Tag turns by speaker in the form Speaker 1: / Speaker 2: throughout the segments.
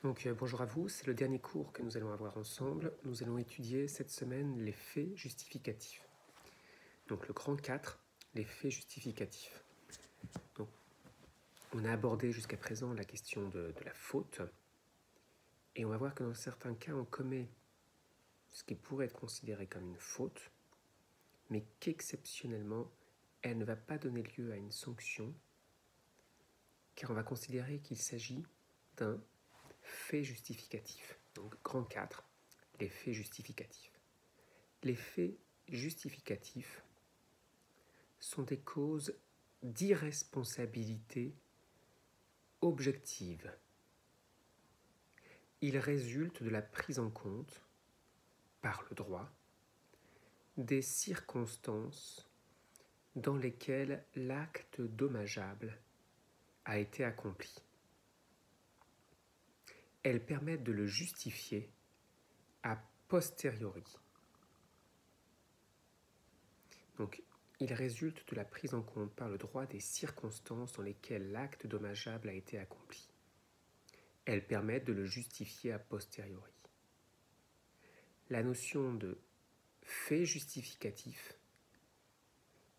Speaker 1: Bonjour à vous, c'est le dernier cours que nous allons avoir ensemble. Nous allons étudier cette semaine les faits justificatifs. Donc le grand 4, les faits justificatifs. Donc, on a abordé jusqu'à présent la question de la faute. Et on va voir que dans certains cas, on commet ce qui pourrait être considéré comme une faute, mais qu'exceptionnellement, elle ne va pas donner lieu à une sanction, car on va considérer qu'il s'agit d'un fait justificatif. Donc grand 4, les faits justificatifs. Les faits justificatifs sont des causes d'irresponsabilité objective. Ils résultent de la prise en compte, par le droit, des circonstances dans lesquelles l'acte dommageable a été accompli. Elles permettent de le justifier a posteriori. Donc, il résulte de la prise en compte par le droit des circonstances dans lesquelles l'acte dommageable a été accompli. Elles permettent de le justifier a posteriori. La notion de fait justificatif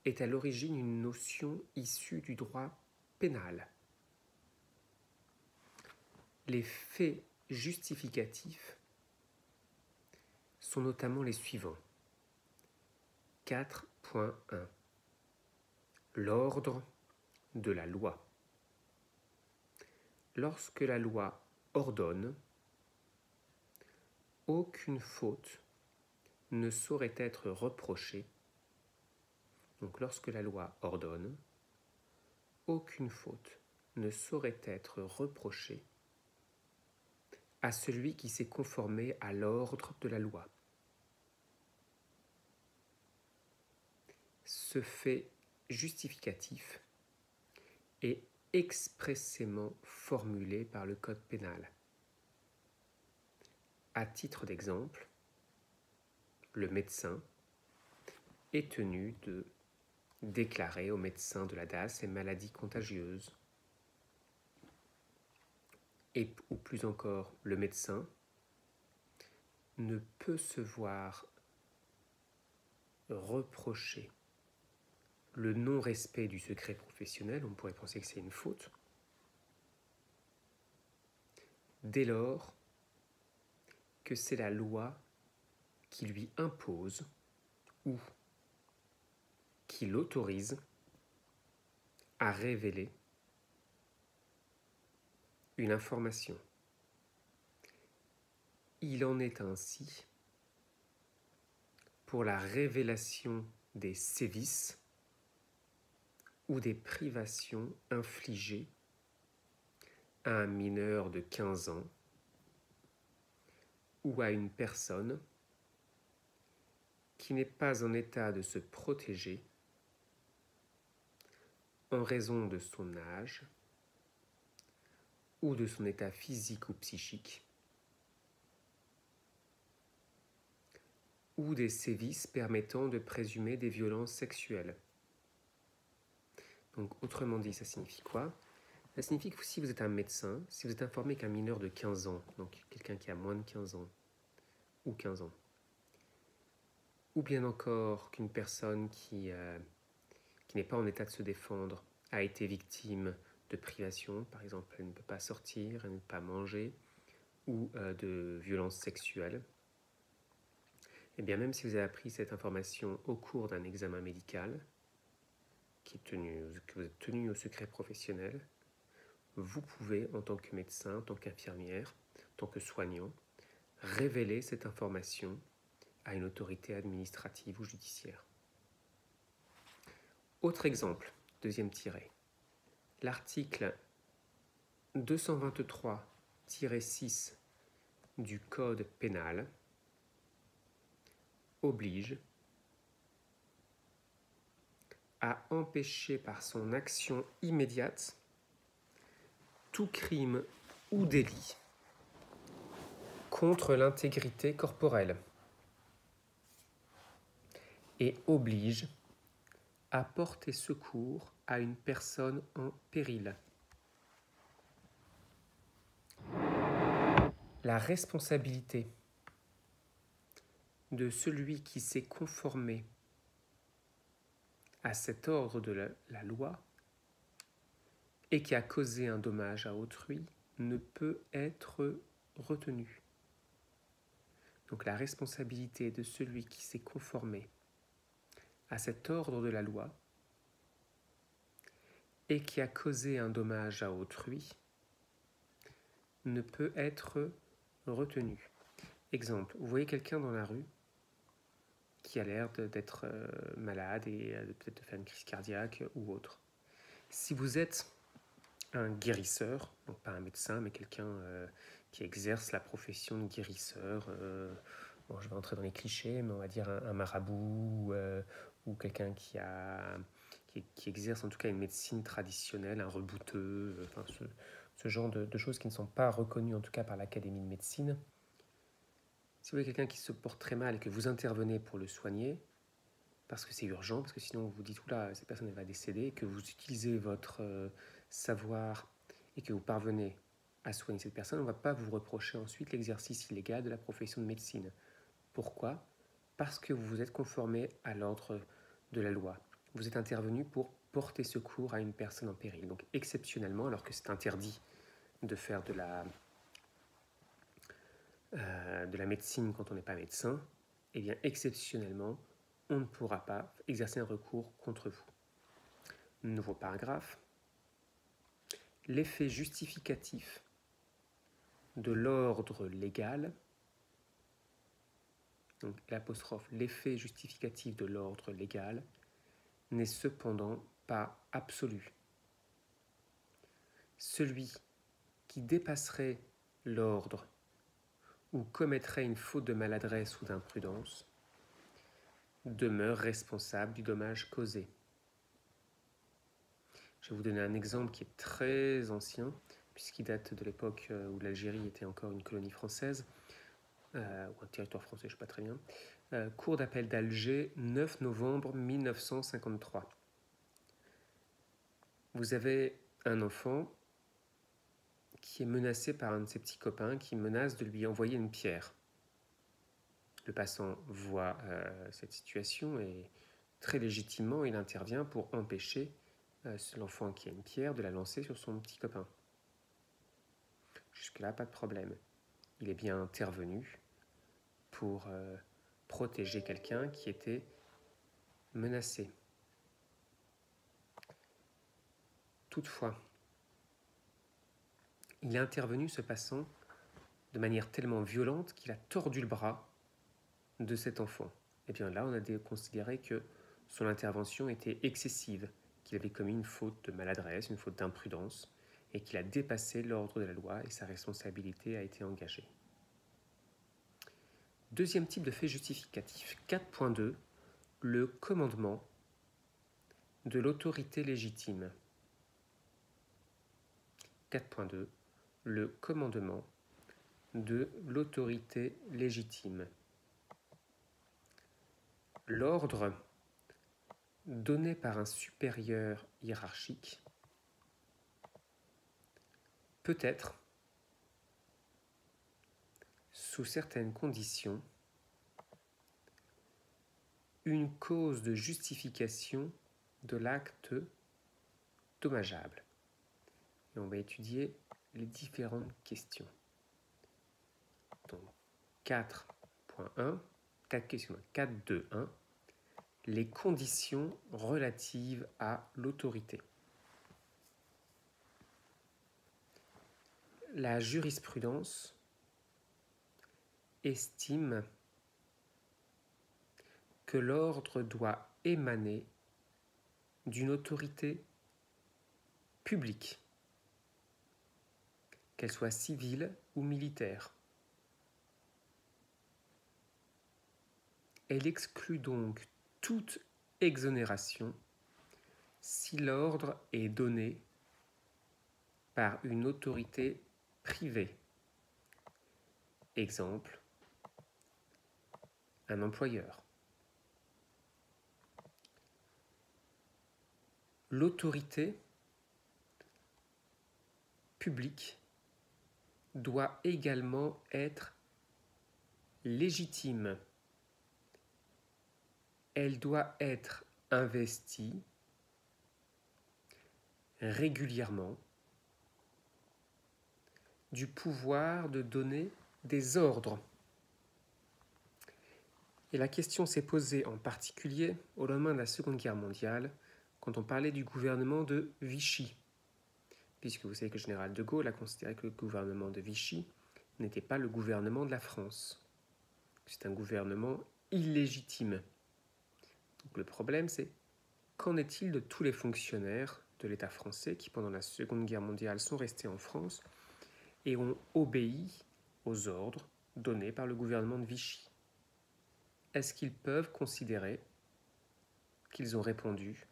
Speaker 1: est à l'origine une notion issue du droit pénal. Les faits justificatifs sont notamment les suivants. 4.1. L'ordre de la loi. Lorsque la loi ordonne, aucune faute ne saurait être reprochée. Donc lorsque la loi ordonne, aucune faute ne saurait être reprochée à celui qui s'est conformé à l'ordre de la loi. Ce fait justificatif est expressément formulé par le Code pénal. À titre d'exemple, le médecin est tenu de déclarer au médecin de la DAS ses maladies contagieuses. Ou plus encore, le médecin ne peut se voir reprocher le non-respect du secret professionnel, on pourrait penser que c'est une faute, dès lors que c'est la loi qui lui impose ou qui l'autorise à révéler une information. Il en est ainsi pour la révélation des sévices ou des privations infligées à un mineur de 15 ans ou à une personne qui n'est pas en état de se protéger en raison de son âge ou de son état physique ou psychique, ou des sévices permettant de présumer des violences sexuelles. Donc, autrement dit, ça signifie quoi ? Ça signifie que si vous êtes un médecin, si vous êtes informé qu'un mineur de 15 ans, donc quelqu'un qui a moins de 15 ans, ou 15 ans, ou bien encore qu'une personne qui n'est pas en état de se défendre a été victime de privation, par exemple, elle ne peut pas sortir, elle ne peut pas manger, ou de violences sexuelles, et bien même si vous avez appris cette information au cours d'un examen médical, que vous êtes tenu au secret professionnel, vous pouvez, en tant que médecin, en tant qu'infirmière, en tant que soignant, révéler cette information à une autorité administrative ou judiciaire. Autre exemple, deuxième tiré. L'article 223-6 du Code pénal oblige à empêcher par son action immédiate tout crime ou délit contre l'intégrité corporelle et oblige à porter secours à une personne en péril. La responsabilité de celui qui s'est conformé à cet ordre de la loi et qui a causé un dommage à autrui ne peut être retenue. Donc la responsabilité de celui qui s'est conformé à cet ordre de la loi et qui a causé un dommage à autrui ne peut être retenue. Exemple, vous voyez quelqu'un dans la rue qui a l'air d'être malade et peut-être de faire une crise cardiaque ou autre. Si vous êtes un guérisseur, donc pas un médecin, mais quelqu'un qui exerce la profession de guérisseur, bon, je vais entrer dans les clichés, mais on va dire un marabout ou quelqu'un qui exerce en tout cas une médecine traditionnelle, un rebouteux, enfin ce genre de choses qui ne sont pas reconnues en tout cas par l'Académie de médecine. Si vous avez quelqu'un qui se porte très mal et que vous intervenez pour le soigner, parce que c'est urgent, parce que sinon vous vous dites oula, cette personne elle va décéder, et que vous utilisez votre savoir et que vous parvenez à soigner cette personne, on ne va pas vous reprocher ensuite l'exercice illégal de la profession de médecine. Pourquoi ? Parce que vous vous êtes conformé à l'ordre de la loi. Vous êtes intervenu pour porter secours à une personne en péril. Donc exceptionnellement, alors que c'est interdit de faire de la médecine quand on n'est pas médecin, eh bien exceptionnellement, on ne pourra pas exercer un recours contre vous. Nouveau paragraphe. L'effet justificatif de l'ordre légal, donc l'apostrophe, l'effet justificatif de l'ordre légal n'est cependant pas absolu. Celui qui dépasserait l'ordre ou commettrait une faute de maladresse ou d'imprudence demeure responsable du dommage causé. Je vais vous donner un exemple qui est très ancien, puisqu'il date de l'époque où l'Algérie était encore une colonie française, ou un territoire français, je ne sais pas très bien. Cour d'appel d'Alger, 9 novembre 1953. Vous avez un enfant qui est menacé par un de ses petits copains qui menace de lui envoyer une pierre. Le passant voit cette situation et très légitimement, il intervient pour empêcher l'enfant qui a une pierre de la lancer sur son petit copain. Jusque-là, pas de problème. Il est bien intervenu pour protéger quelqu'un qui était menacé. Toutefois, il est intervenu, ce passant, de manière tellement violente qu'il a tordu le bras de cet enfant. Et bien là, on a considéré que son intervention était excessive, qu'il avait commis une faute de maladresse, une faute d'imprudence, et qu'il a dépassé l'ordre de la loi et sa responsabilité a été engagée. Deuxième type de fait justificatif, 4.2, le commandement de l'autorité légitime. 4.2, le commandement de l'autorité légitime. L'ordre donné par un supérieur hiérarchique peut être, sous certaines conditions, une cause de justification de l'acte dommageable. Et on va étudier les différentes questions. Donc 4.1, 4.2.1, les conditions relatives à l'autorité. La jurisprudence estime que l'ordre doit émaner d'une autorité publique, qu'elle soit civile ou militaire. Elle exclut donc toute exonération si l'ordre est donné par une autorité privée. Exemple, un employeur. L'autorité publique doit également être légitime. Elle doit être investie régulièrement du pouvoir de donner des ordres. Et la question s'est posée en particulier au lendemain de la Seconde Guerre mondiale, quand on parlait du gouvernement de Vichy. Puisque vous savez que le général de Gaulle a considéré que le gouvernement de Vichy n'était pas le gouvernement de la France. C'est un gouvernement illégitime. Donc le problème, c'est qu'en est-il de tous les fonctionnaires de l'État français qui, pendant la Seconde Guerre mondiale, sont restés en France et ont obéi aux ordres donnés par le gouvernement de Vichy? Est-ce qu'ils peuvent considérer qu'ils ont répondu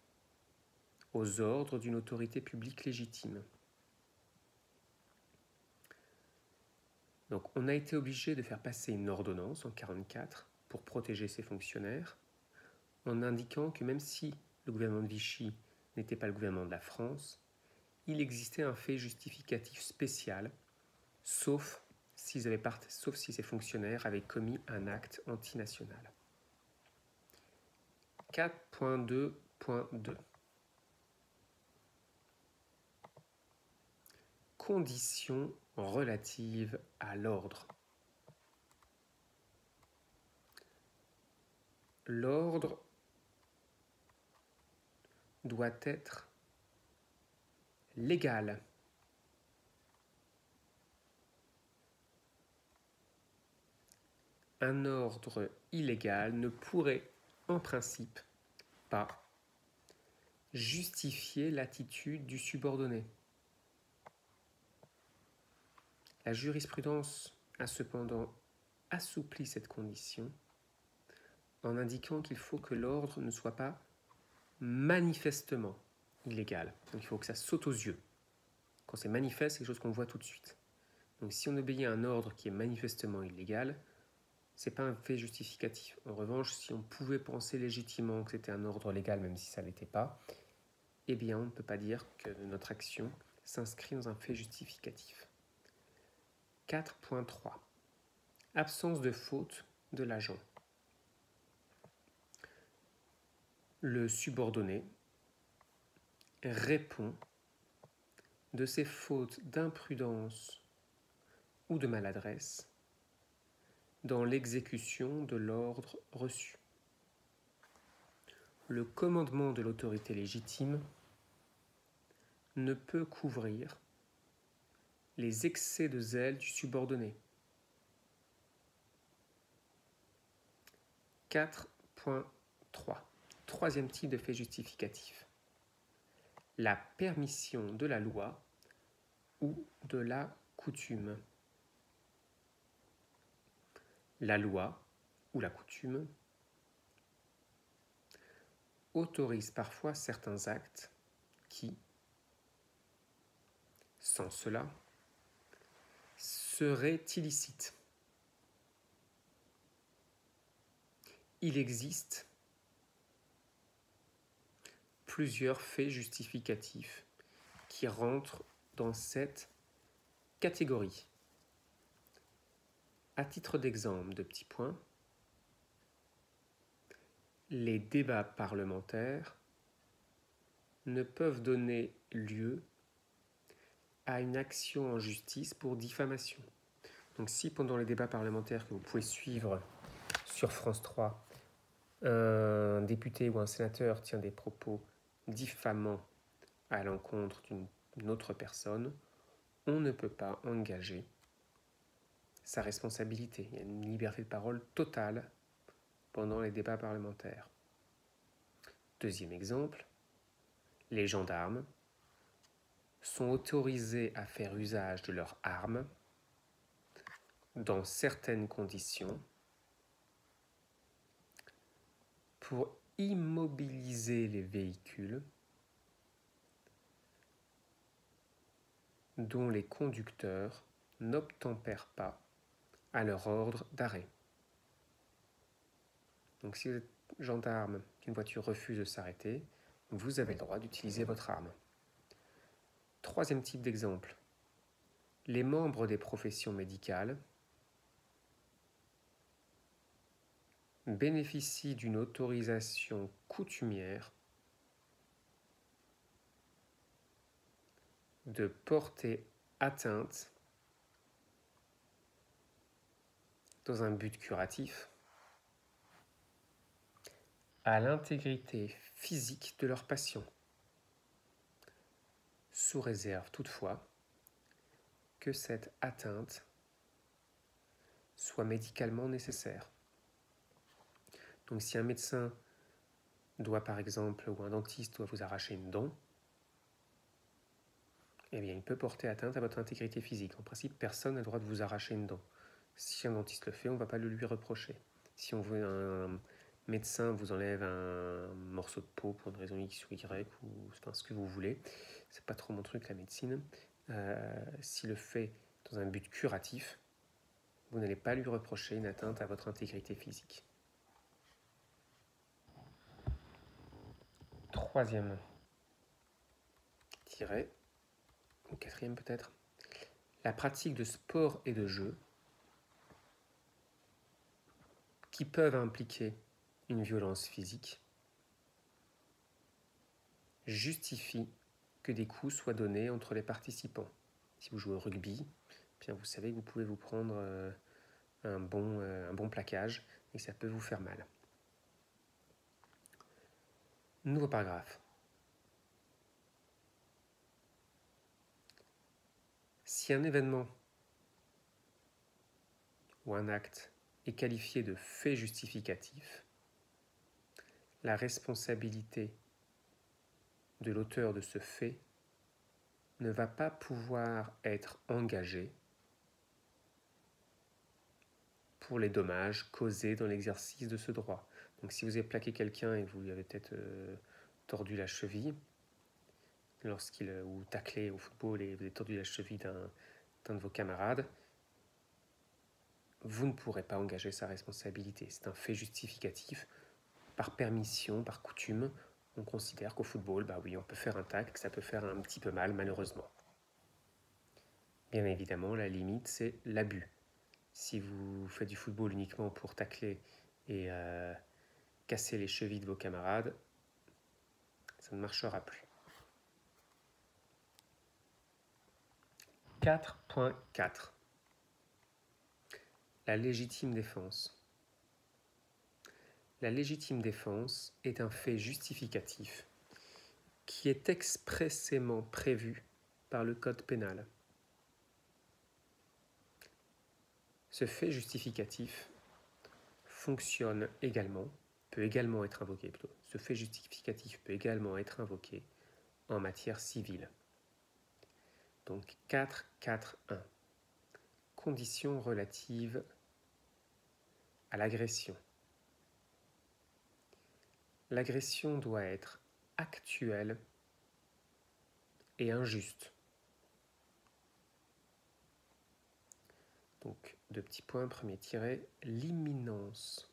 Speaker 1: aux ordres d'une autorité publique légitime? Donc on a été obligé de faire passer une ordonnance en 1944 pour protéger ces fonctionnaires, en indiquant que même si le gouvernement de Vichy n'était pas le gouvernement de la France, il existait un fait justificatif spécial, sauf si ces fonctionnaires avaient commis un acte antinational. 4.2.2 Conditions relatives à l'ordre. L'ordre doit être légal. Un ordre illégal ne pourrait, en principe, pas justifier l'attitude du subordonné. La jurisprudence a cependant assoupli cette condition en indiquant qu'il faut que l'ordre ne soit pas manifestement illégal. Donc il faut que ça saute aux yeux. Quand c'est manifeste, c'est quelque chose qu'on voit tout de suite. Donc si on obéit à un ordre qui est manifestement illégal, ce n'est pas un fait justificatif. En revanche, si on pouvait penser légitimement que c'était un ordre légal, même si ça ne l'était pas, eh bien on ne peut pas dire que notre action s'inscrit dans un fait justificatif. 4.3 Absence de faute de l'agent. Le subordonné répond de ses fautes d'imprudence ou de maladresse dans l'exécution de l'ordre reçu. Le commandement de l'autorité légitime ne peut couvrir les excès de zèle du subordonné. 4.3 Troisième type de fait justificatif. La permission de la loi ou de la coutume. La loi ou la coutume autorise parfois certains actes qui, sans cela, seraient illicites. Il existe plusieurs faits justificatifs qui rentrent dans cette catégorie. À titre d'exemple, de petits points, les débats parlementaires ne peuvent donner lieu à une action en justice pour diffamation. Donc si pendant les débats parlementaires que vous pouvez suivre sur France 3, un député ou un sénateur tient des propos diffamants à l'encontre d'une autre personne, on ne peut pas engager sa responsabilité. Il y a une liberté de parole totale pendant les débats parlementaires. Deuxième exemple, les gendarmes sont autorisés à faire usage de leurs armes dans certaines conditions pour immobiliser les véhicules dont les conducteurs n'obtempèrent pas à leur ordre d'arrêt. Donc si vous êtes gendarme, qu'une voiture refuse de s'arrêter, vous avez le droit d'utiliser votre arme. Troisième type d'exemple, les membres des professions médicales bénéficient d'une autorisation coutumière de porter atteinte dans un but curatif à l'intégrité physique de leurs patients, sous réserve toutefois que cette atteinte soit médicalement nécessaire. Donc si un médecin doit par exemple, ou un dentiste doit vous arracher une dent, eh bien il peut porter atteinte à votre intégrité physique. En principe, personne n'a le droit de vous arracher une dent. Si un dentiste le fait, on ne va pas le lui reprocher. Si on veut un médecin vous enlève un morceau de peau pour une raison X ou Y, ou enfin, ce que vous voulez, c'est pas trop mon truc la médecine, s'il le fait dans un but curatif, vous n'allez pas lui reprocher une atteinte à votre intégrité physique. Troisième tiret, ou quatrième peut-être, la pratique de sport et de jeux qui peuvent impliquer une violence physique justifie que des coups soient donnés entre les participants. Si vous jouez au rugby, bien vous savez que vous pouvez vous prendre un bon plaquage et ça peut vous faire mal. Nouveau paragraphe. Si un événement ou un acte est qualifié de fait justificatif, la responsabilité de l'auteur de ce fait ne va pas pouvoir être engagée pour les dommages causés dans l'exercice de ce droit. Donc si vous avez plaqué quelqu'un et que vous lui avez peut-être tordu la cheville, ou taclé au football et vous avez tordu la cheville d'un de vos camarades, vous ne pourrez pas engager sa responsabilité. C'est un fait justificatif. Par permission, par coutume, on considère qu'au football, bah oui, on peut faire un tacle, que ça peut faire un petit peu mal, malheureusement. Bien évidemment, la limite, c'est l'abus. Si vous faites du football uniquement pour tacler et casser les chevilles de vos camarades, ça ne marchera plus. 4.4. La légitime défense. La légitime défense est un fait justificatif qui est expressément prévu par le Code pénal. Ce fait justificatif fonctionne également, peut également être invoqué plutôt. Ce fait justificatif peut également être invoqué en matière civile. Donc 4.4.1. Conditions relatives à l'agression. L'agression doit être actuelle et injuste. Donc, deux petits points, premier tiret, l'imminence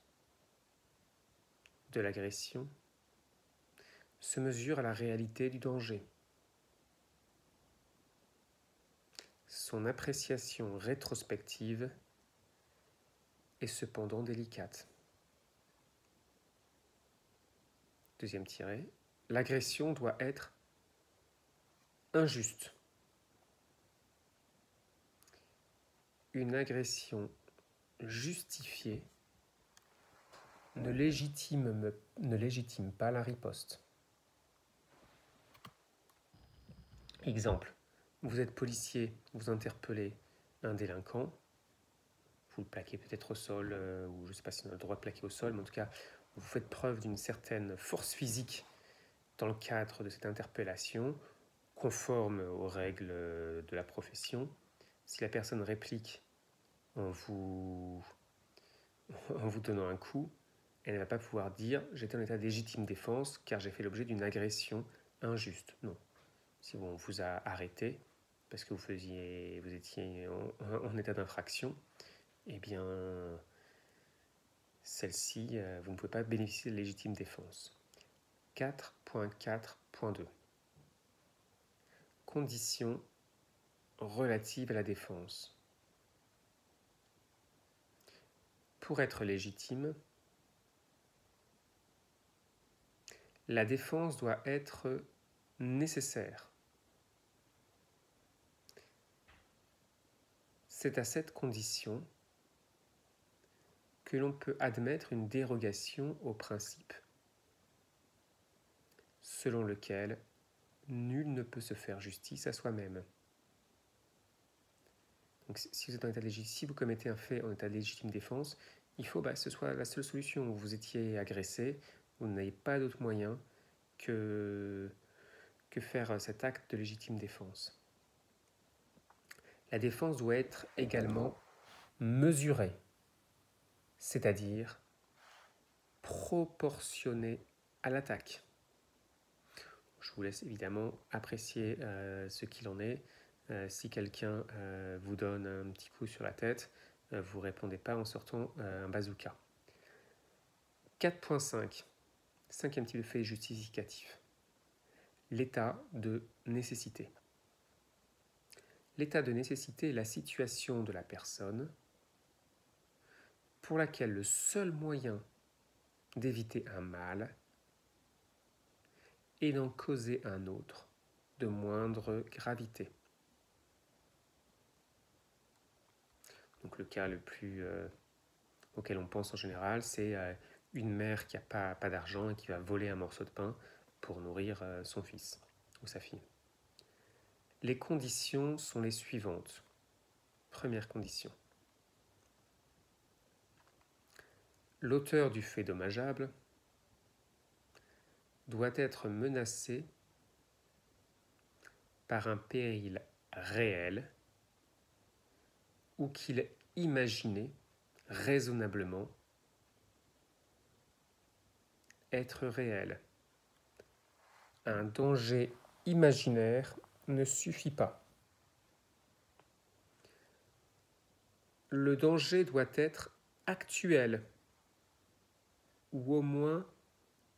Speaker 1: de l'agression se mesure à la réalité du danger. Son appréciation rétrospective est cependant délicate. Deuxième tiret, l'agression doit être injuste. Une agression justifiée ne légitime pas la riposte. Exemple, vous êtes policier, vous interpellez un délinquant, vous le plaquez peut-être au sol, ou je ne sais pas si on a le droit de plaquer au sol, mais en tout cas, vous faites preuve d'une certaine force physique dans le cadre de cette interpellation, conforme aux règles de la profession. Si la personne réplique en vous donnant un coup, elle ne va pas pouvoir dire « j'étais en état de légitime défense car j'ai fait l'objet d'une agression injuste ». Non. Si on vous a arrêté parce que vous étiez en état d'infraction, eh bien, celle-ci, vous ne pouvez pas bénéficier de légitime défense. 4.4.2. Conditions relative à la défense. Pour être légitime, la défense doit être nécessaire. C'est à cette condition que l'on peut admettre une dérogation au principe, selon lequel nul ne peut se faire justice à soi-même. Donc, si vous êtes en état légitime, si vous commettez un fait en état de légitime défense, il faut que ce soit la seule solution. Vous étiez agressé, vous n'avez pas d'autre moyen que faire cet acte de légitime défense. La défense doit être également mesurée, c'est-à-dire proportionnée à l'attaque. Je vous laisse évidemment apprécier ce qu'il en est. Si quelqu'un vous donne un petit coup sur la tête, vous ne répondez pas en sortant un bazooka. 4.5. Cinquième type de fait justificatif. L'état de nécessité. L'état de nécessité est la situation de la personne pour laquelle le seul moyen d'éviter un mal est d'en causer un autre de moindre gravité. Donc le cas le plus auquel on pense en général, c'est une mère qui n'a pas d'argent et qui va voler un morceau de pain pour nourrir son fils ou sa fille. Les conditions sont les suivantes. Première condition. L'auteur du fait dommageable doit être menacé par un péril réel ou qu'il imaginait raisonnablement être réel. Un danger imaginaire ne suffit pas. Le danger doit être actuel ou au moins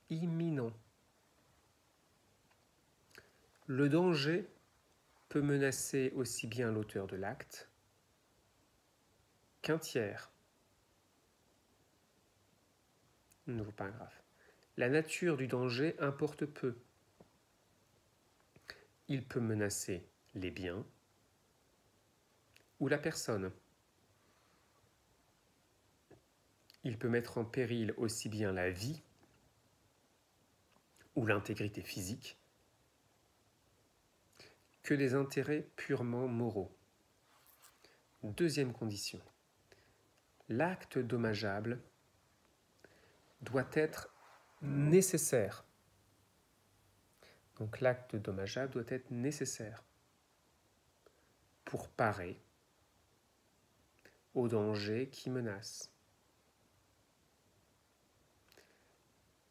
Speaker 1: imminent. Le danger peut menacer aussi bien l'auteur de l'acte qu'un tiers. Nouveau paragraphe. La nature du danger importe peu. Il peut menacer les biens ou la personne. Il peut mettre en péril aussi bien la vie ou l'intégrité physique que des intérêts purement moraux. Deuxième condition. L'acte dommageable doit être nécessaire. Donc l'acte dommageable doit être nécessaire pour parer au danger qui menace.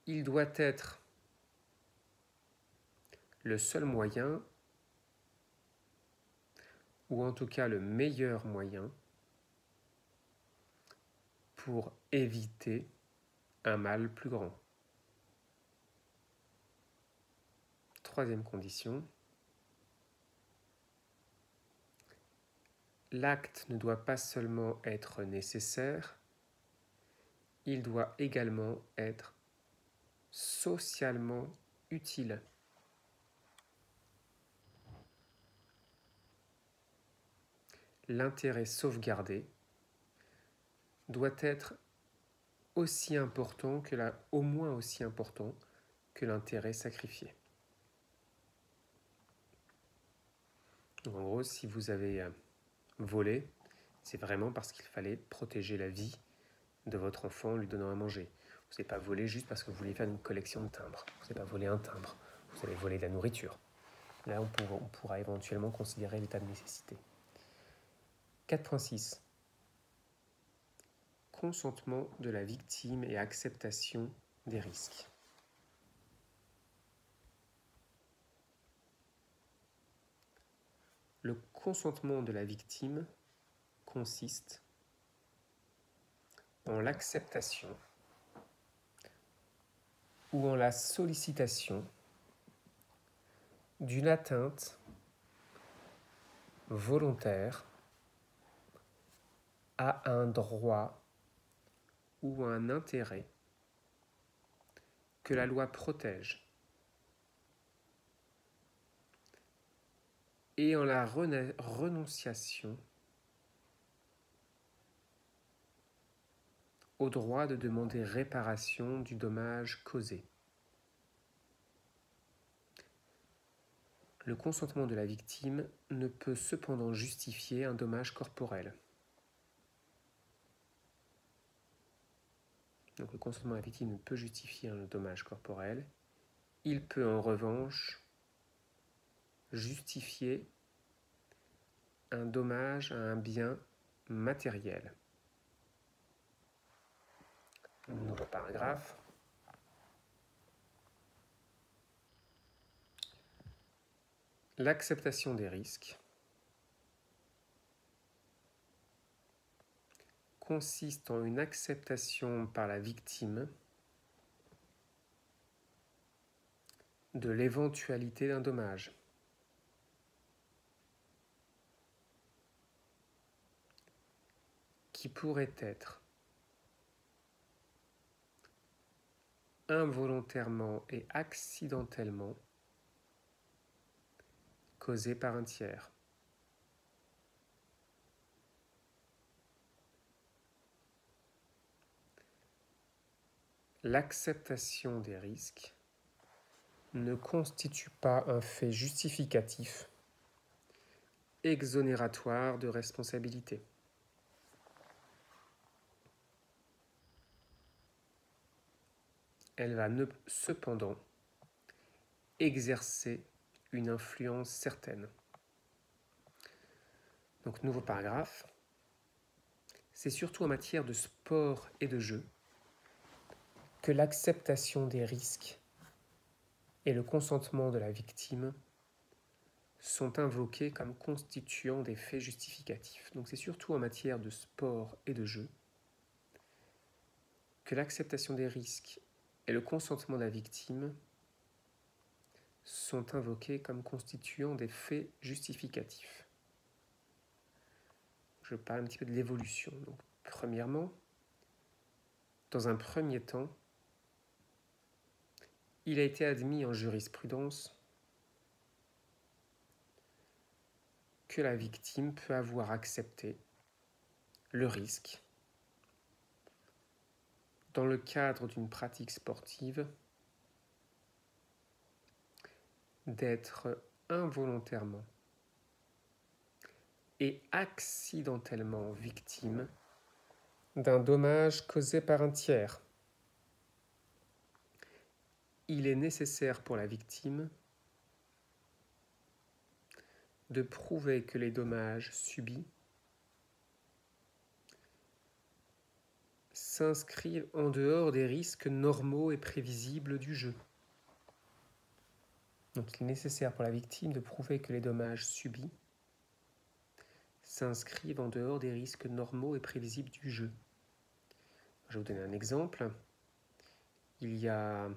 Speaker 1: Il doit être le seul moyen, ou en tout cas le meilleur moyen, pour éviter un mal plus grand. Troisième condition. L'acte ne doit pas seulement être nécessaire, il doit également être socialement utile. L'intérêt sauvegardé doit être aussi important au moins aussi important que l'intérêt sacrifié. Donc en gros, si vous avez volé, c'est vraiment parce qu'il fallait protéger la vie de votre enfant en lui donnant à manger. Vous n'avez pas volé juste parce que vous vouliez faire une collection de timbres. Vous n'avez pas volé un timbre. Vous avez volé de la nourriture. Là, on pourra éventuellement considérer l'état de nécessité. 4.6. Consentement de la victime et acceptation des risques. Le consentement de la victime consiste en l'acceptation ou en la sollicitation d'une atteinte volontaire a un droit ou un intérêt que la loi protège et en la renonciation au droit de demander réparation du dommage causé. Le consentement de la victime ne peut cependant justifier un dommage corporel. Donc le consentement de la victime ne peut justifier un dommage corporel. Il peut en revanche justifier un dommage à un bien matériel. Nouveau paragraphe. L'acceptation des risques consiste en une acceptation par la victime de l'éventualité d'un dommage. Qui pourrait être involontairement et accidentellement causé par un tiers. L'acceptation des risques ne constitue pas un fait justificatif exonératoire de responsabilité. Elle va cependant exercer une influence certaine. Donc, nouveau paragraphe. C'est surtout en matière de sport et de jeu que l'acceptation des risques et le consentement de la victime sont invoqués comme constituant des faits justificatifs. Donc c'est surtout en matière de sport et de jeu que l'acceptation des risques et le consentement de la victime sont invoqués comme constituant des faits justificatifs. Je parle un petit peu de l'évolution. Donc, premièrement, dans un premier temps, il a été admis en jurisprudence que la victime peut avoir accepté le risque dans le cadre d'une pratique sportive d'être involontairement et accidentellement victime d'un dommage causé par un tiers. Il est nécessaire pour la victime de prouver que les dommages subis s'inscrivent en dehors des risques normaux et prévisibles du jeu. Donc il est nécessaire pour la victime de prouver que les dommages subis s'inscrivent en dehors des risques normaux et prévisibles du jeu. Je vais vous donner un exemple. Il y a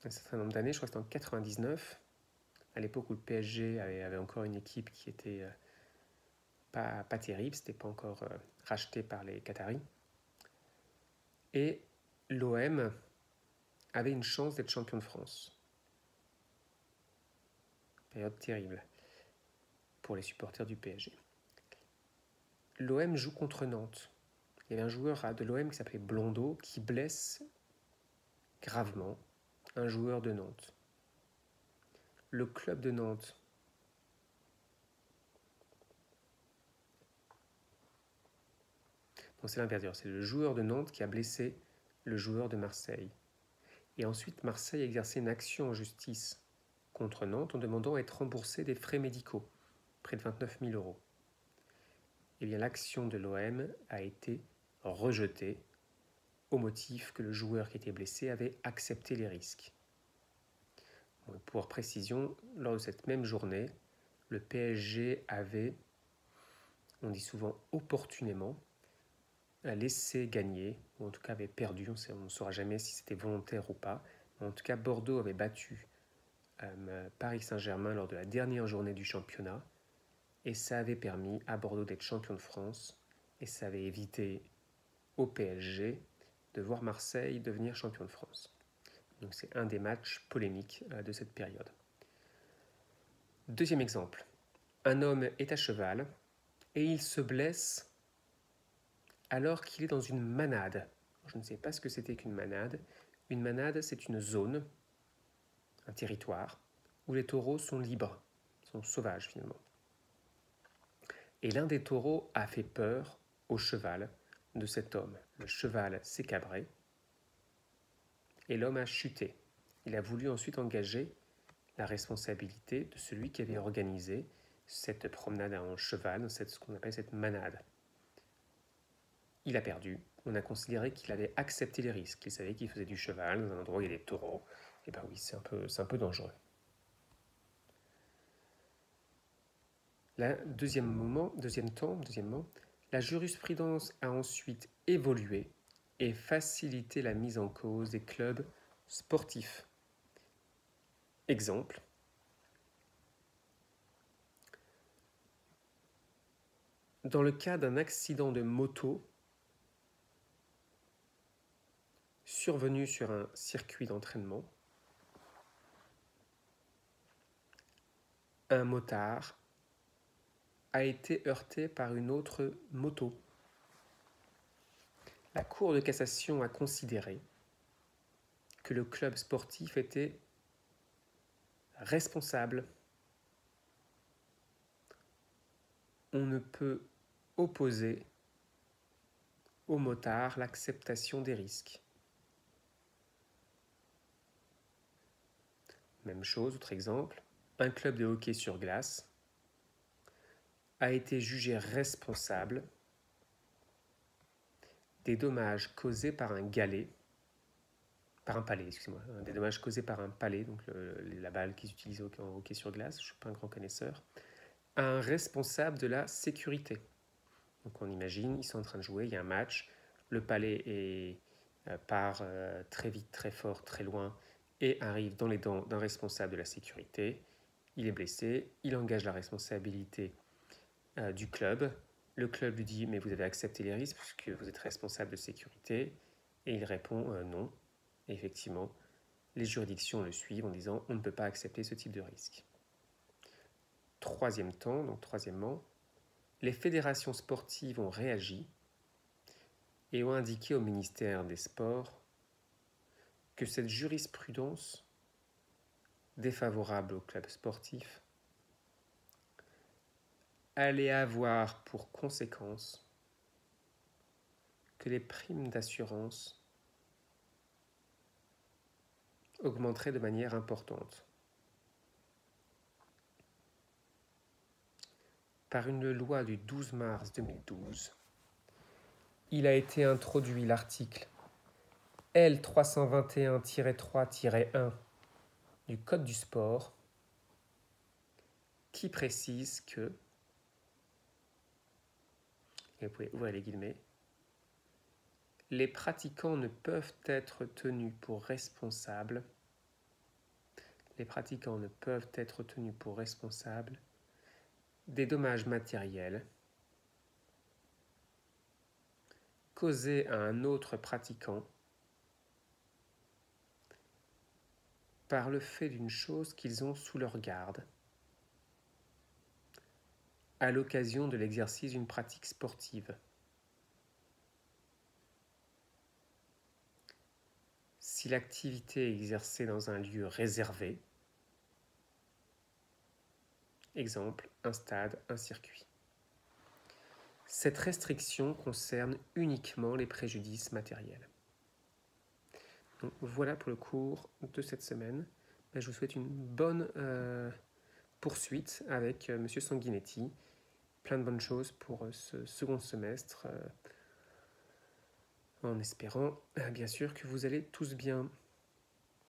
Speaker 1: un certain nombre d'années, je crois que c'était en 99, à l'époque où le PSG avait encore une équipe qui était pas terrible, c'était pas encore racheté par les Qataris. Et l'OM avait une chance d'être champion de France. Période terrible pour les supporters du PSG. L'OM joue contre Nantes. Il y avait un joueur de l'OM qui s'appelait Blondeau qui blesse gravement un joueur de Nantes. Le club de Nantes c'est l'inverse, c'est le joueur de Nantes qui a blessé le joueur de Marseille. Et ensuite, Marseille a exercé une action en justice contre Nantes en demandant à être remboursé des frais médicaux, près de 29 000 €. Eh bien, l'action de l'OM a été rejetée au motif que le joueur qui était blessé avait accepté les risques. Pour précision, lors de cette même journée, le PSG avait, on dit souvent opportunément, a laissé gagner, ou en tout cas avait perdu, on ne saura jamais si c'était volontaire ou pas, mais en tout cas Bordeaux avait battu Paris Saint-Germain lors de la dernière journée du championnat. Et ça avait permis à Bordeaux d'être champion de France. Et ça avait évité au PSG de voir Marseille devenir champion de France. Donc c'est un des matchs polémiques de cette période. Deuxième exemple. Un homme est à cheval et il se blesse alors qu'il est dans une manade. Je ne sais pas ce que c'était qu'une manade. Une manade, c'est une zone, un territoire, où les taureaux sont libres, sont sauvages finalement. Et l'un des taureaux a fait peur au cheval de cet homme. Le cheval s'est cabré et l'homme a chuté. Il a voulu ensuite engager la responsabilité de celui qui avait organisé cette promenade en cheval, ce qu'on appelle cette manade. Il a perdu. On a considéré qu'il avait accepté les risques. Il savait qu'il faisait du cheval dans un endroit où il y a des taureaux. Et bien oui, c'est un peu dangereux. Deuxièmement, la jurisprudence a ensuite évolué et facilité la mise en cause des clubs sportifs. Exemple, dans le cas d'un accident de moto survenu sur un circuit d'entraînement, un motard a été heurté par une autre moto. La Cour de cassation a considéré que le club sportif était responsable. On ne peut opposer au motard l'acceptation des risques. Même chose, autre exemple, un club de hockey sur glace a été jugé responsable des dommages causés par un palais, des dommages causés par un palais, donc la balle qu'ils utilisent en hockey sur glace, je ne suis pas un grand connaisseur, à un responsable de la sécurité. Donc on imagine, ils sont en train de jouer, il y a un match, le palais part très vite, très fort, très loin, et arrive dans les dents d'un responsable de la sécurité. Il est blessé, il engage la responsabilité du club. Le club lui dit « mais vous avez accepté les risques puisque vous êtes responsable de sécurité ». Et il répond « non ». Et effectivement, les juridictions le suivent en disant « on ne peut pas accepter ce type de risque ». Troisièmement, les fédérations sportives ont réagi et ont indiqué au ministère des Sports que cette jurisprudence défavorable aux clubs sportifs allait avoir pour conséquence que les primes d'assurance augmenteraient de manière importante. Par une loi du 12 mars 2012, il a été introduit l'article L321-3-1 du Code du sport qui précise que, et vous pouvez ouvrir les guillemets, les pratiquants ne peuvent être tenus pour responsables. Les pratiquants ne peuvent être tenus pour responsables des dommages matériels causés à un autre pratiquant par le fait d'une chose qu'ils ont sous leur garde à l'occasion de l'exercice d'une pratique sportive. Si l'activité est exercée dans un lieu réservé, exemple, un stade, un circuit. Cette restriction concerne uniquement les préjudices matériels. Donc, voilà pour le cours de cette semaine. Je vous souhaite une bonne poursuite avec M. Sanguinetti. Plein de bonnes choses pour ce second semestre, en espérant bien sûr que vous allez tous bien.